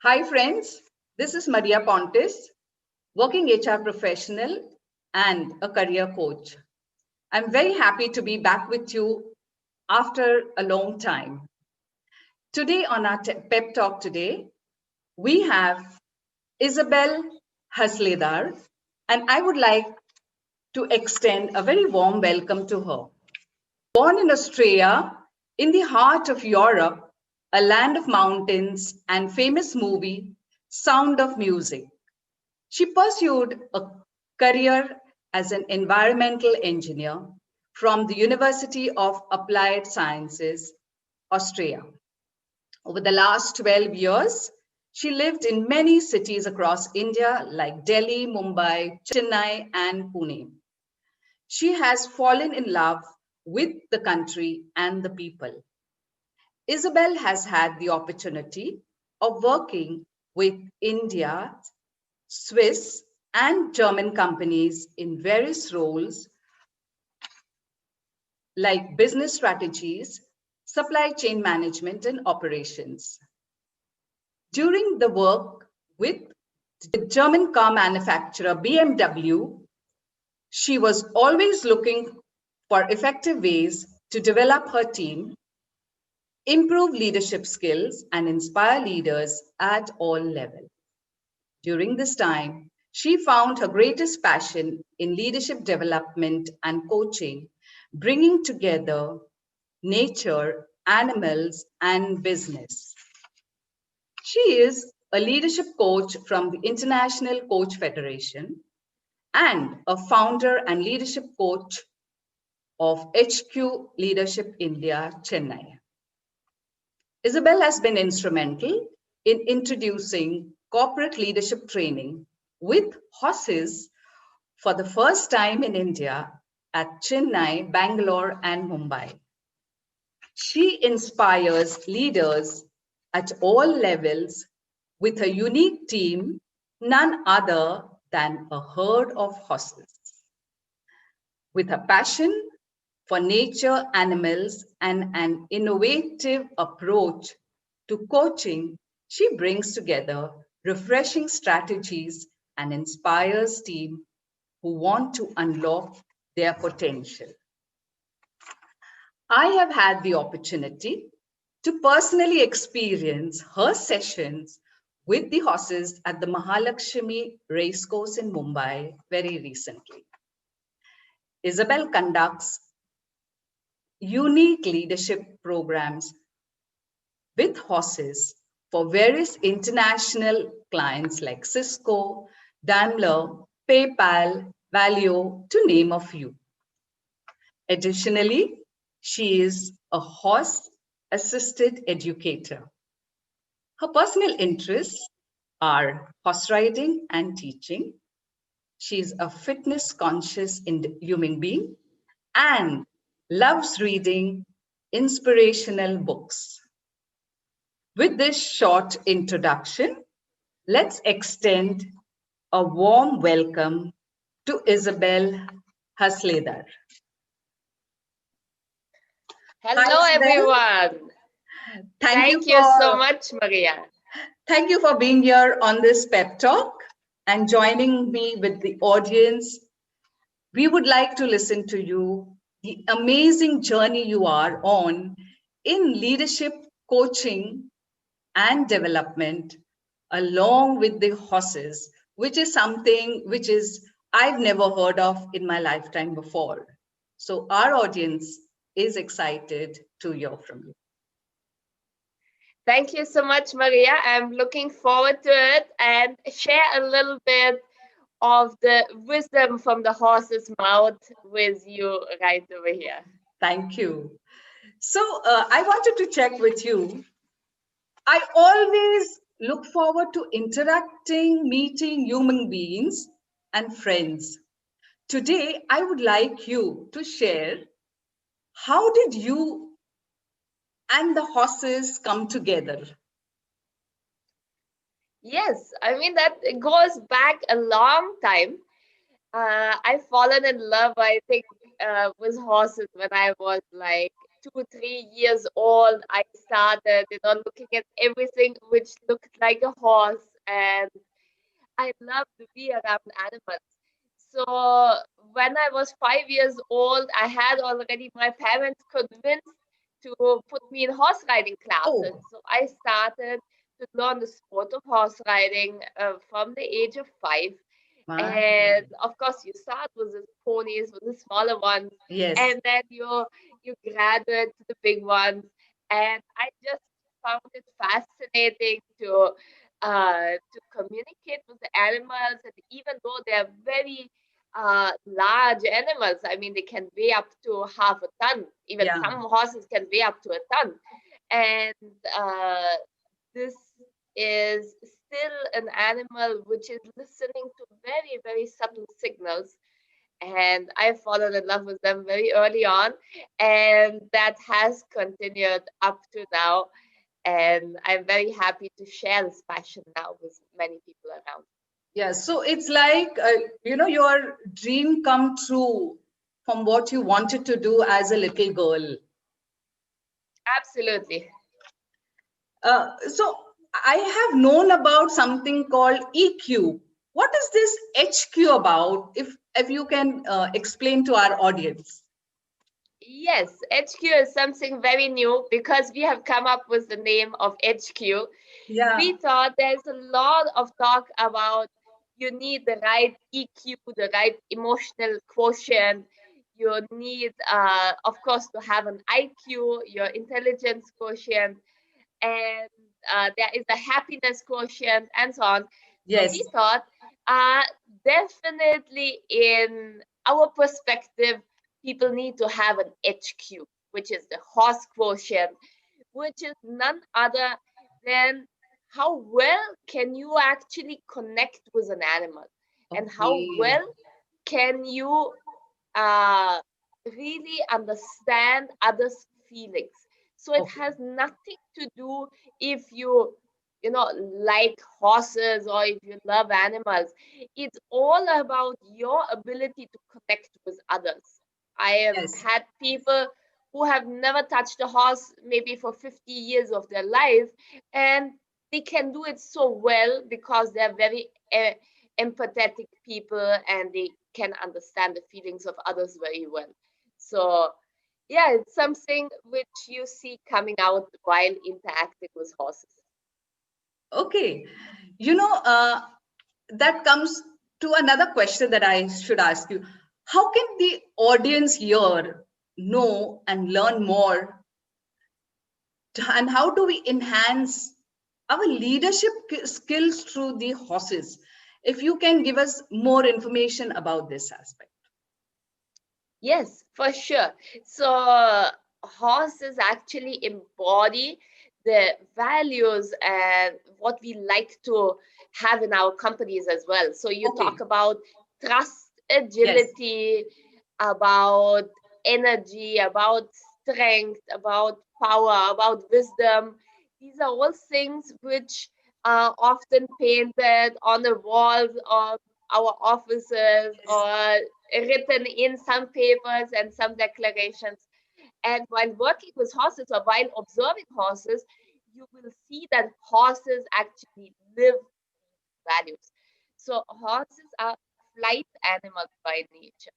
Hi friends, this is Maria Pontes, working HR professional and a career coach. I'm very happy to be back with you after a long time. Today on our pep talk today, we have Isabelle Hasleder, and I would like to extend a very warm welcome to her. Born in Australia, in the heart of Europe, a land of mountains and famous movie, Sound of Music. She pursued a career as an environmental engineer from the University of Applied Sciences, Austria. Over the last 12 years, she lived in many cities across India like Delhi, Mumbai, Chennai, and Pune. She has fallen in love with the country and the people. Isabelle has had the opportunity of working with India, Swiss, and German companies in various roles like business strategies, supply chain management, and operations. During the work with the German car manufacturer BMW, she was always looking for effective ways to develop her team, improve leadership skills, and inspire leaders at all levels. During this time, she found her greatest passion in leadership development and coaching, bringing together nature, animals, and business. She is a leadership coach from the International Coach Federation and a founder and leadership coach of HQ Leadership India, Chennai. Isabelle has been instrumental in introducing corporate leadership training with horses for the first time in India at Chennai, Bangalore, and Mumbai. She inspires leaders at all levels with a unique team, none other than a herd of horses. With a passion for nature, animals, and an innovative approach to coaching, she brings together refreshing strategies and inspires teams who want to unlock their potential. I have had the opportunity to personally experience her sessions with the horses at the Mahalakshmi Racecourse in Mumbai very recently. Isabelle conducts unique leadership programs with horses for various international clients like Cisco, Daimler, PayPal, Valio, to name a few. Additionally, she is a horse-assisted educator. Her personal interests are horse riding and teaching. She is a fitness-conscious human being and loves reading inspirational books. With this short introduction, let's extend a warm welcome to Isabelle Hasleder. Hello, everyone. Thank you so much, Maria. Thank you for being here on this pep talk and joining me with the audience. We would like to listen to you, the amazing journey you are on in leadership, coaching, and development, along with the horses, which is something which is I've never heard of in my lifetime before. So our audience is excited to hear from you. Thank you so much, Maria. I'm looking forward to it and share a little bit of the wisdom from the horse's mouth with you right over here. Thank you. So I wanted to check with you. I always look forward to interacting, meeting human beings and friends. Today, I would like you to share, how did you and the horses come together? Yes, I mean, that goes back a long time. I've fallen in love, I think, with horses when I was like 2, 3 years old, I started, looking at everything which looked like a horse, and I love to be around animals. So when I was 5 years old, I had already my parents convinced to put me in horse riding classes. Oh, So I started to learn the sport of horse riding from the age of 5. wow. And of course, you start with the ponies, with the smaller ones, Yes. and then you graduate to the big ones. And I just found it fascinating to communicate with the animals, and even though they're very large animals, I mean, they can weigh up to half a ton. Even Yeah. some horses can weigh up to a ton, and this is still an animal which is listening to very, very subtle signals. And I fallen in love with them very early on, and that has continued up to now. And I'm very happy to share this passion now with many people around. Yeah. So it's like, your dream come true from what you wanted to do as a little girl. Absolutely. So I have known about something called EQ. What is this HQ about? If you can explain to our audience. Yes, HQ is something very new because we have come up with the name of HQ. Yeah. We thought there's a lot of talk about you need the right EQ, the right emotional quotient. You need, of course, to have an IQ, your intelligence quotient, and there is a happiness quotient, and so on. So Yes. we thought, uh, definitely in our perspective, people need to have an HQ, which is the horse quotient, which is none other than how well can you actually connect with an animal, and how Okay. well can you uh, really understand others' feelings. So it Okay. has nothing to do if you like horses or if you love animals. It's all about your ability to connect with others. I have Yes. had people who have never touched a horse maybe for 50 years of their life, and they can do it so well because they're very empathetic people, and they can understand the feelings of others very well. So yeah, it's something which you see coming out while interacting with horses. Okay. That comes to another question that I should ask you. How can the audience here know and learn more? And how do we enhance our leadership skills through the horses? If you can give us more information about this aspect. Yes, for sure. So horses actually embody the values and what we like to have in our companies as well. So you Okay. talk about trust, Yes. agility, about energy, about strength, about power, about wisdom. These are all things which are often painted on the walls of our offices or written in some papers and some declarations. And while working with horses or while observing horses, you will see that horses actually live values. So horses are flight animals by nature,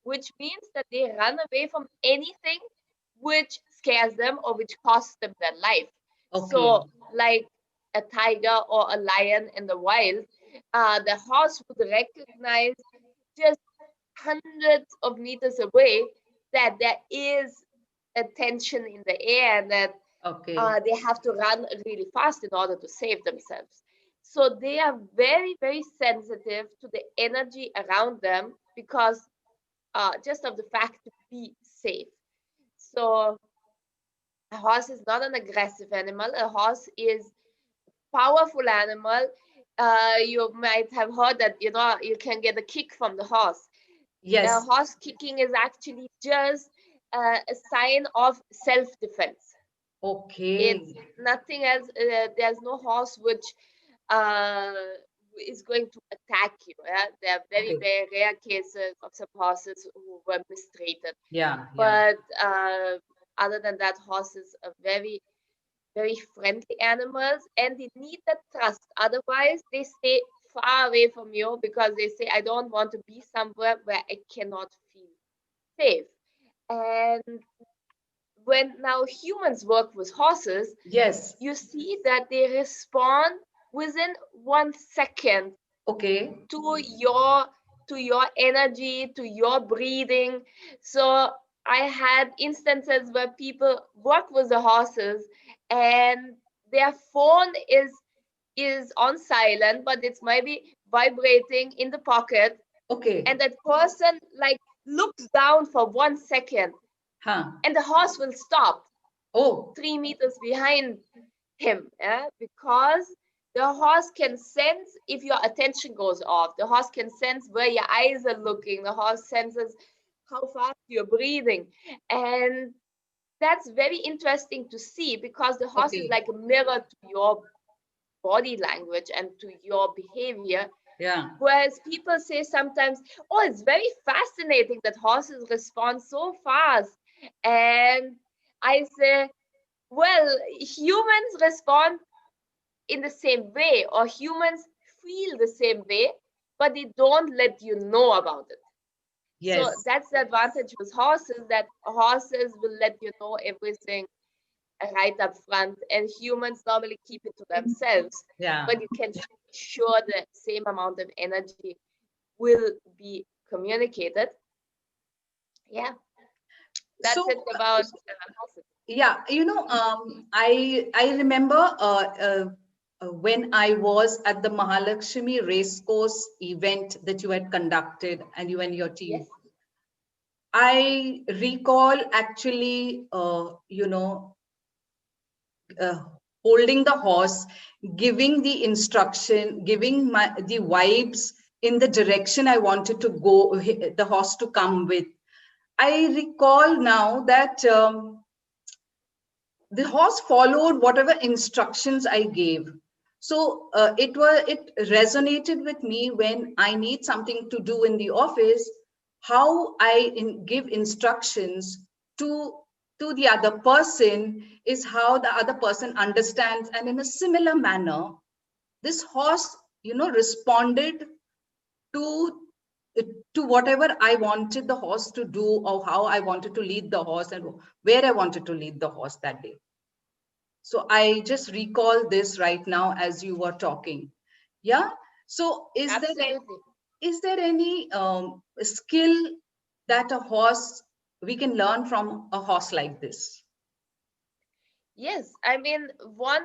which means that they run away from anything which scares them or which costs them their life. Okay. So, like a tiger or a lion in the wild, the horse would recognize just hundreds of meters away that there is a tension in the air, and that Okay. they have to run really fast in order to save themselves. So they are very, very sensitive to the energy around them because just of the fact to be safe. So a horse is not an aggressive animal. A horse is powerful animal. You might have heard that you can get a kick from the horse. Yes. Horse kicking is actually just a sign of self-defense. It's Okay. nothing else. There's no horse which uh, is going to attack you. Yeah? There are very, Okay. very rare cases of some horses who were mistreated. Yeah. Yeah. But other than that, horses are very, very friendly animals, and they need that trust. Otherwise, they stay far away from you because they say, I don't want to be somewhere where I cannot feel safe. And when now humans work with horses, Yes. you see that they respond within 1 second Okay. to your energy, to your breathing. So I had instances where people work with the horses and their phone is on silent, but it's maybe vibrating in the pocket, Okay. and that person like looks down for 1 second, Huh. and the horse will stop Oh. 3 meters behind him, because the horse can sense if your attention goes off. The horse can sense where your eyes are looking. The horse senses how fast you're breathing. And that's very interesting to see because the horse is Okay. like a mirror to your body language and to your behavior. Yeah. Whereas people say sometimes, oh, it's very fascinating that horses respond so fast. And I say, well, humans respond in the same way, or humans feel the same way, but they don't let you know about it. So Yes. that's the advantage with horses, that horses will let you know everything right up front, and humans normally keep it to themselves. Yeah. But you can be sure the same amount of energy will be communicated. Yeah, that's So, it about horses. yeah, I remember when I was at the Mahalakshmi racecourse event that you had conducted, and you and your team. Yes. I recall actually, uh, holding the horse, giving the instruction, giving the vibes in the direction I wanted to go, the horse to come with. I recall now that the horse followed whatever instructions I gave. So it resonated with me when I need something to do in the office. How I give instructions to the other person is how the other person understands, and in a similar manner, this horse, responded to whatever I wanted the horse to do, or how I wanted to lead the horse, and where I wanted to lead the horse that day. So I just recall this right now as you were talking. Yeah. So Absolutely. is there any skill that a horse we can learn from a horse like this? Yes, I mean, one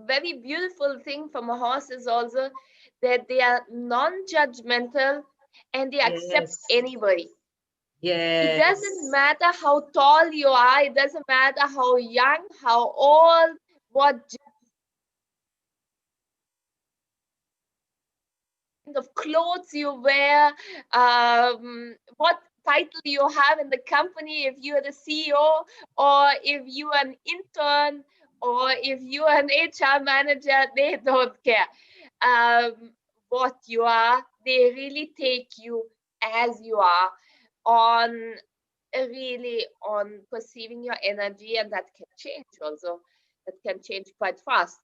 very beautiful thing from a horse is also that they are non-judgmental and they accept Yes. anybody. It doesn't Yes. matter how tall you are, it doesn't matter how young, how old, what kind of clothes you wear, what title you have in the company, if you're the CEO or if you are an intern or if you are an HR manager, they don't care what you are. They really take you as you are, on really on perceiving your energy, and that can change also. That can change quite fast.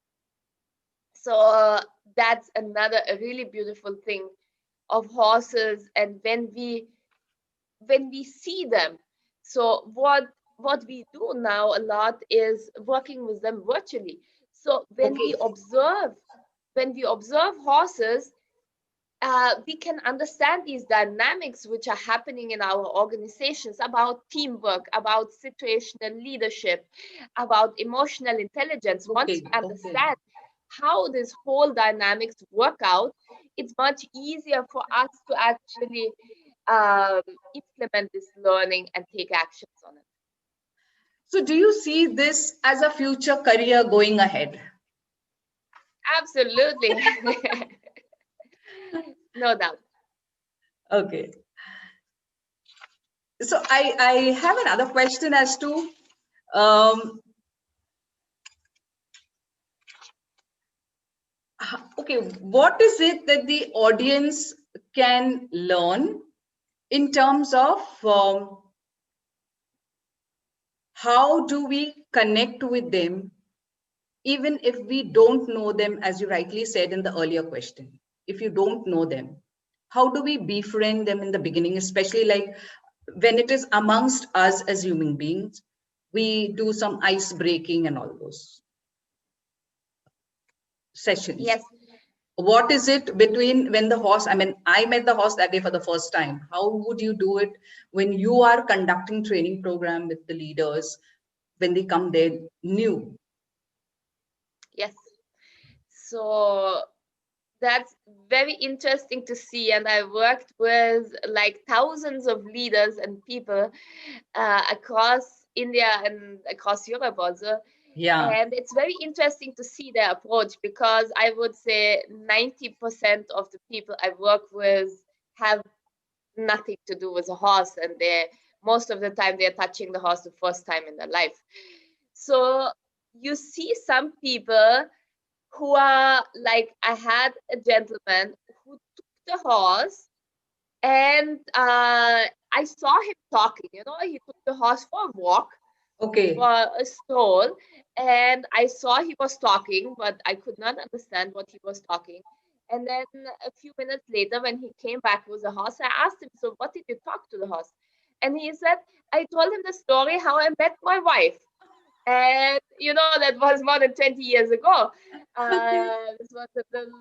So that's another a really beautiful thing of horses. And when we see them, so what we do now a lot is working with them virtually. So Okay. when we observe horses, we can understand these dynamics which are happening in our organizations, about teamwork, about situational leadership, about emotional intelligence. Once Okay. we Okay. understand how this whole dynamics work out, it's much easier for us to actually um, implement this learning and take actions on it. So do you see this as a future career going ahead? Absolutely. No doubt. Okay. So I have another question as to um, okay, what is it that the audience can learn in terms of how do we connect with them, even if we don't know them, as you rightly said in the earlier question? If you don't know them, how do we befriend them in the beginning, especially like when it is amongst us as human beings? We do some ice breaking and all those sessions. Yes. What is it between when the horse, I mean, I met the horse that day for the first time. How would you do it when you are conducting training program with the leaders when they come there new? Yes. So that's very interesting to see. And I worked with like thousands of leaders and people across India and across Europe also. Yeah. And it's very interesting to see their approach, because I would say 90% of the people I work with have nothing to do with a horse, and they most of the time they're touching the horse the first time in their life. So you see some people who are like, I had a gentleman who took the horse, and I saw him talking. He took the horse for a walk, Okay. for a stroll, and I saw he was talking, but I could not understand what he was talking. And then a few minutes later, when he came back with the horse, I asked him, "So what did you talk to the horse?" And he said, "I told him the story how I met my wife." And that was more than 20 years ago. Okay. This was the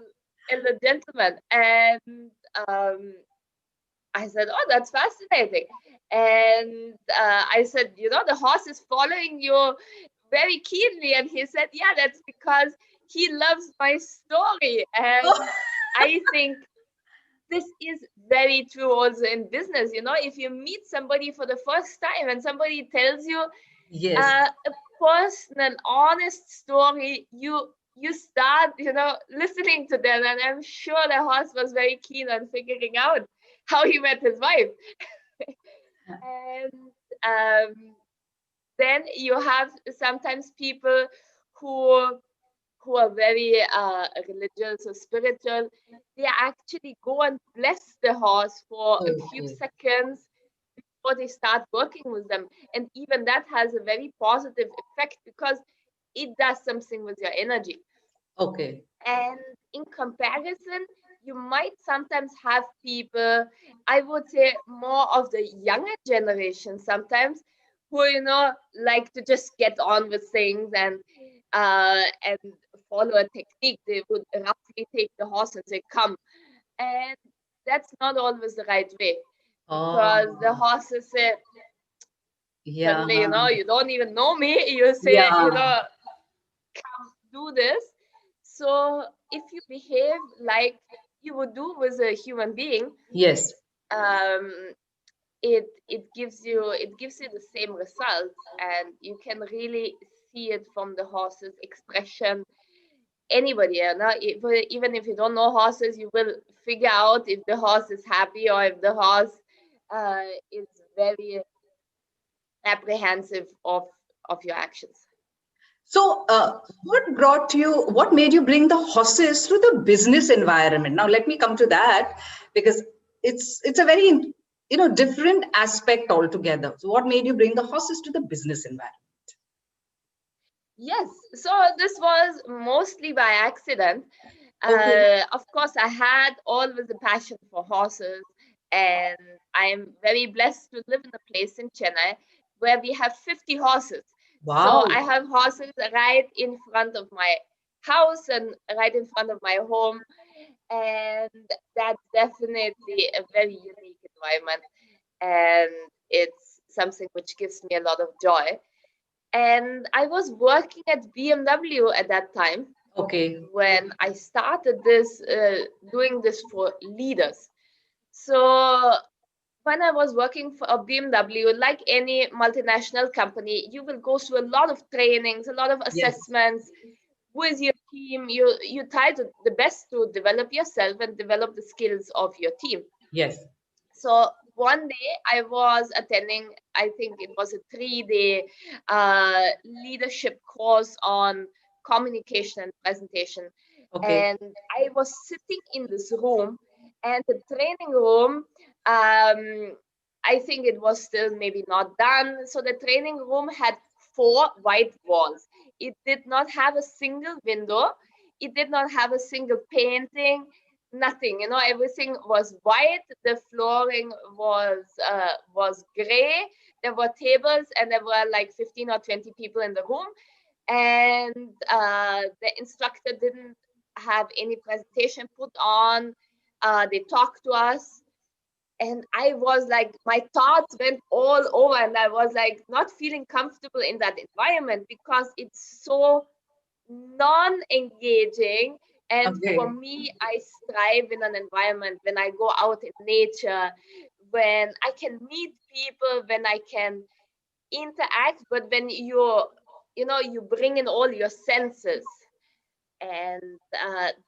elder gentleman. And I said, "Oh, that's fascinating." And I said, "The horse is following you very keenly." And he said, "Yeah, that's because he loves my story." And Oh, I think this is very true also in business. If you meet somebody for the first time and somebody tells you yes. a personal, honest story, you start, listening to them. And I'm sure the horse was very keen on figuring out how he met his wife. And then you have sometimes people who are very religious or spiritual. They actually go and bless the horse for a few Okay. seconds before they start working with them. And even that has a very positive effect, because it does something with your energy. Okay. And in comparison, you might sometimes have people, I would say more of the younger generation sometimes, who, like to just get on with things and follow a technique. They would roughly take the horse and say, "Come." And that's not always the right way, because the Oh, horses say, yeah. suddenly, you don't even know me. You say, Yeah. "Come, do this." So if you behave like you would do with a human being, Yes. um, it gives you the same results, and you can really see it from the horse's expression. Anybody, even if you don't know horses, you will figure out if the horse is happy or if the horse is very apprehensive of your actions. So, what made you bring the horses to the business environment? Now, let me come to that because it's a very, different aspect altogether. So, what made you bring the horses to the business environment? Yes, so this was mostly by accident. Okay. Of course, I had always a passion for horses, and I'm very blessed to live in a place in Chennai where we have 50 horses. So Wow. I have horses right in front of my house and right in front of my home, and that's definitely a very unique environment, and it's something which gives me a lot of joy. And I was working at BMW at that time Okay. when I started doing this for leaders. So when I was working for a BMW, like any multinational company, you will go through a lot of trainings, a lot of Yes. assessments with your team. You try to the best to develop yourself and develop the skills of your team. Yes. So one day I was attending, I think it was a 3-day leadership course on communication and presentation. Okay. And I was sitting in this room, and the training room, I think it was still maybe not done. So the training room had 4 white walls. It did not have a single window. It did not have a single painting, nothing. Everything was white. The flooring was gray. There were tables, and there were like 15 or 20 people in the room. And the instructor didn't have any presentation put on. They talked to us. And I was like, my thoughts went all over, and I was like not feeling comfortable in that environment because it's so non-engaging. And for me, I strive in an environment when I go out in nature, when I can meet people, when I can interact, but when you bring in all your senses. And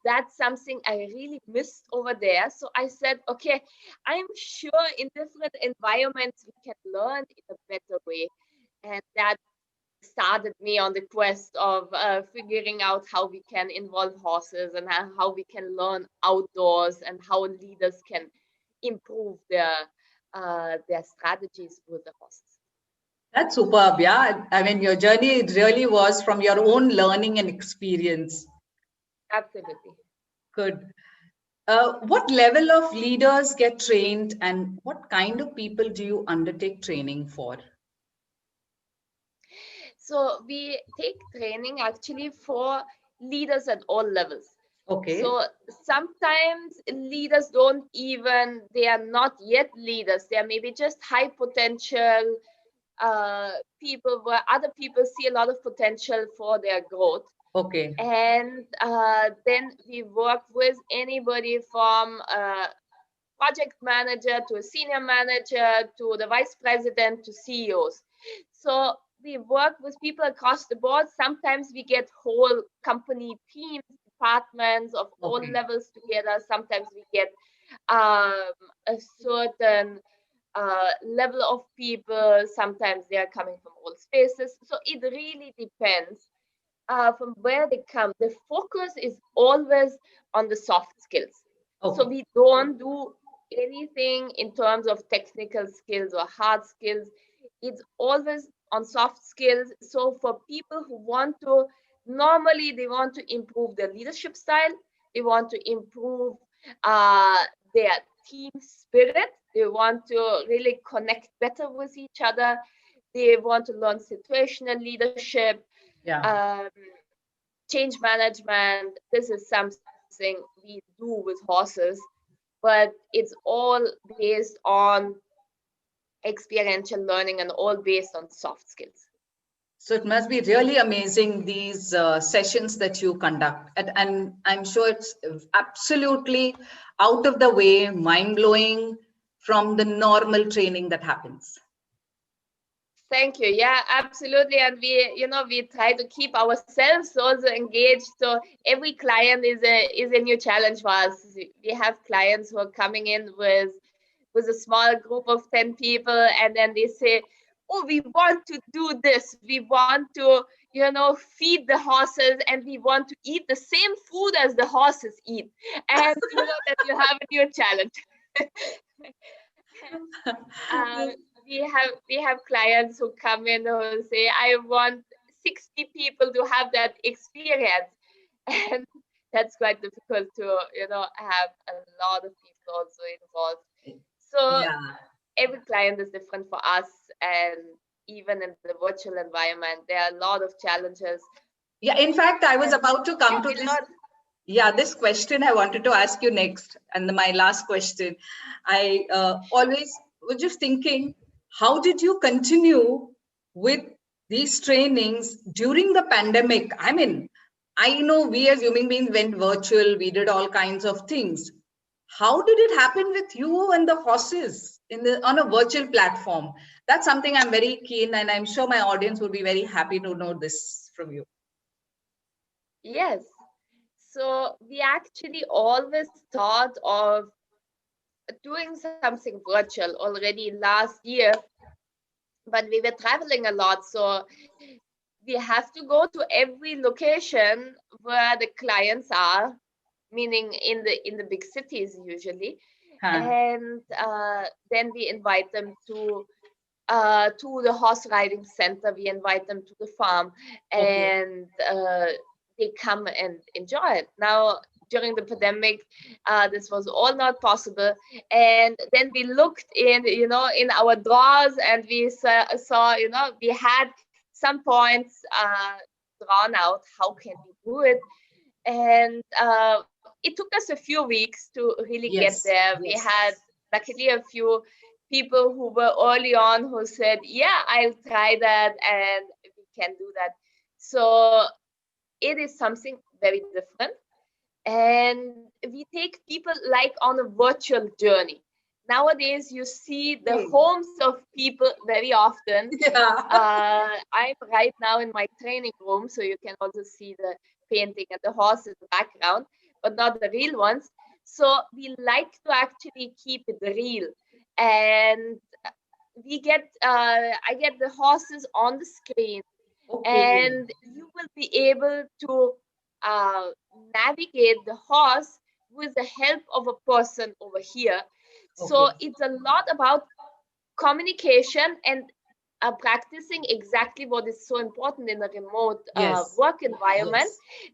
that's something I really missed over there. So I said, okay, I'm sure in different environments we can learn in a better way. And that started me on the quest of figuring out how we can involve horses and how we can learn outdoors and how leaders can improve their strategies with the horses. That's superb. Yeah. I mean, your journey really was from your own learning and experience. Absolutely. Good. What level of leaders get trained, and what kind of people do you undertake training for? So we take training actually for leaders at all levels. Okay. So sometimes leaders they are not yet leaders. They are maybe just high potential people where other people see a lot of potential for their growth. Okay. And then we work with anybody from a project manager to a senior manager to the vice president to CEOs. So we work with people across the board. Sometimes we get whole company teams, departments of all levels together. Sometimes we get a certain level of people. Sometimes they are coming from all spaces. So it really depends from where they come. The focus is always on the soft skills. So we don't do anything in terms of technical skills or hard skills. It's always on soft skills. So for people who normally they want to improve their leadership style, they want to improve their team spirit, they want to really connect better with each other, they want to learn situational leadership, change management. This is something we do with horses, but it's all based on experiential learning and all based on soft skills. So it must be really amazing, these sessions that you conduct. And I'm sure it's absolutely out of the way, mind-blowing from the normal training that happens. Thank you. Yeah, absolutely. And we try to keep ourselves also engaged. So every client is a new challenge for us. We have clients who are coming in with a small group of 10 people, and then they say, oh, we want to do this. We want to, feed the horses, and we want to eat the same food as the horses eat. And that you have a new challenge. We have clients who come in who say, I want 60 people to have that experience. And that's quite difficult to, have a lot of people also involved. So every client is different for us. And even in the virtual environment, there are a lot of challenges. Yeah, in fact, I was about to come to this. This question I wanted to ask you next. And my last question, I always was just thinking, how did you continue with these trainings during the pandemic? I mean, I know we as human beings went virtual, we did all kinds of things. How did it happen with you and the horses on a virtual platform? That's something I'm very keen, and I'm sure my audience would be very happy to know this from you. Yes. So we actually always thought of doing something virtual already last year, but we were traveling a lot. So we have to go to every location where the clients are, meaning in the big cities usually. And then we invite them to to the horse riding center. We invite them to the farm, and they come and enjoy it. Now, during the pandemic, this was all not possible. And then we looked in, in our drawers, and we saw, we had some points drawn out. How can we do it? And it took us a few weeks to really get there. We had luckily a few people who were early on who said, yeah, I'll try that, and we can do that. So it is something very different. And we take people like on a virtual journey. Nowadays, you see the homes of people very often. I'm right now in my training room, so you can also see the painting and the horse in the background, but not the real ones. So we like to actually keep it real. And we get, I get the horses on the screen, and you will be able to navigate the horse with the help of a person over here. So it's a lot about communication and practicing exactly what is so important in a remote work environment,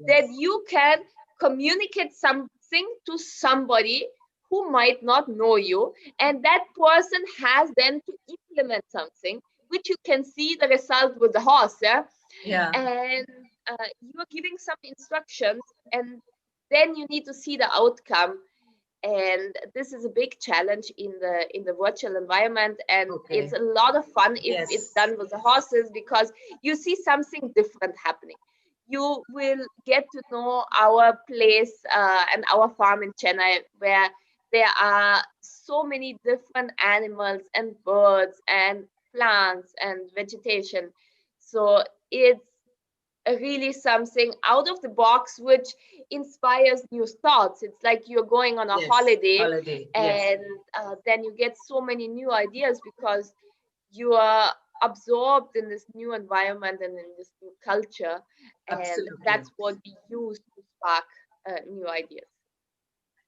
that you can communicate something to somebody who might not know you, and that person has then to implement something, which you can see the result with the horse. And you are giving some instructions, and then you need to see the outcome. And this is a big challenge in the virtual environment, and it's a lot of fun if it's done with the horses, because you see something different happening. You will get to know our place and our farm in Chennai, where there are so many different animals and birds and plants and vegetation. So it's really something out of the box, which inspires new thoughts. It's like you're going on a holiday, and then you get so many new ideas because you are absorbed in this new environment and in this new culture. And that's what we use to spark new ideas.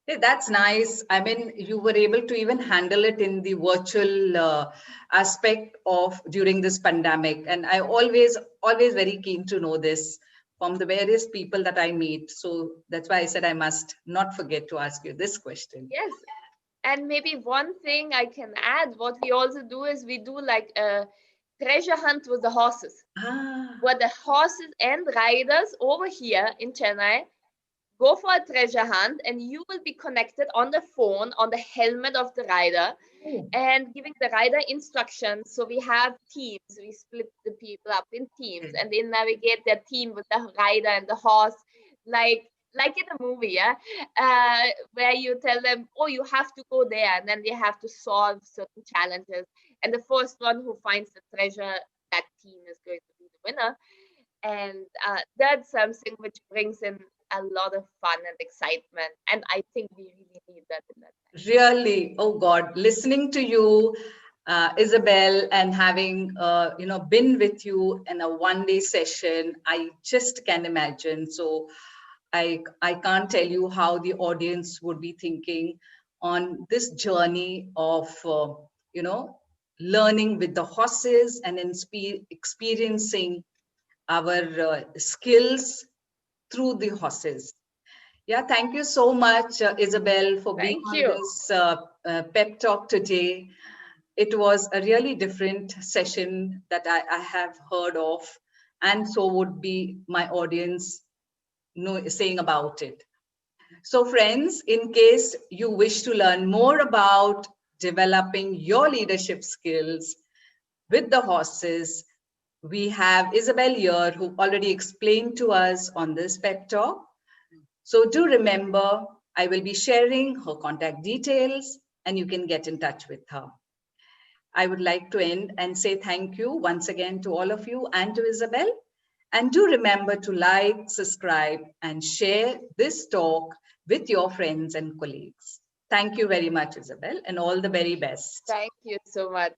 Hey, that's nice. I mean, you were able to even handle it in the virtual aspect of during this pandemic. And I always very keen to know this from the various people that I meet. So that's why I said I must not forget to ask you this question. Yes. And maybe one thing I can add, what we also do is we do like a treasure hunt with the horses. Where the horses and riders over here in Chennai go for a treasure hunt, and you will be connected on the phone, on the helmet of the rider, and giving the rider instructions. So we have teams, we split the people up in teams, and they navigate their team with the rider and the horse, like in a movie, where you tell them, oh, you have to go there, and then they have to solve certain challenges. And the first one who finds the treasure, that team is going to be the winner. And that's something which brings in a lot of fun and excitement, and I think we really need that in that time. Really, oh God, listening to you, Isabelle, and having been with you in a one-day session, I just can imagine. So I can't tell you how the audience would be thinking on this journey of learning with the horses and experiencing our skills through the horses. Yeah, thank you so much, Isabelle, for being on this pep talk today. It was a really different session that I have heard of, and so would be my audience saying about it. So friends, in case you wish to learn more about developing your leadership skills with the horses, we have Isabelle here who already explained to us on this pep talk. So do remember, I will be sharing her contact details and you can get in touch with her. I would like to end and say thank you once again to all of you and to Isabelle. And do remember to like, subscribe, and share this talk with your friends and colleagues. Thank you very much, Isabelle, and all the very best. Thank you so much.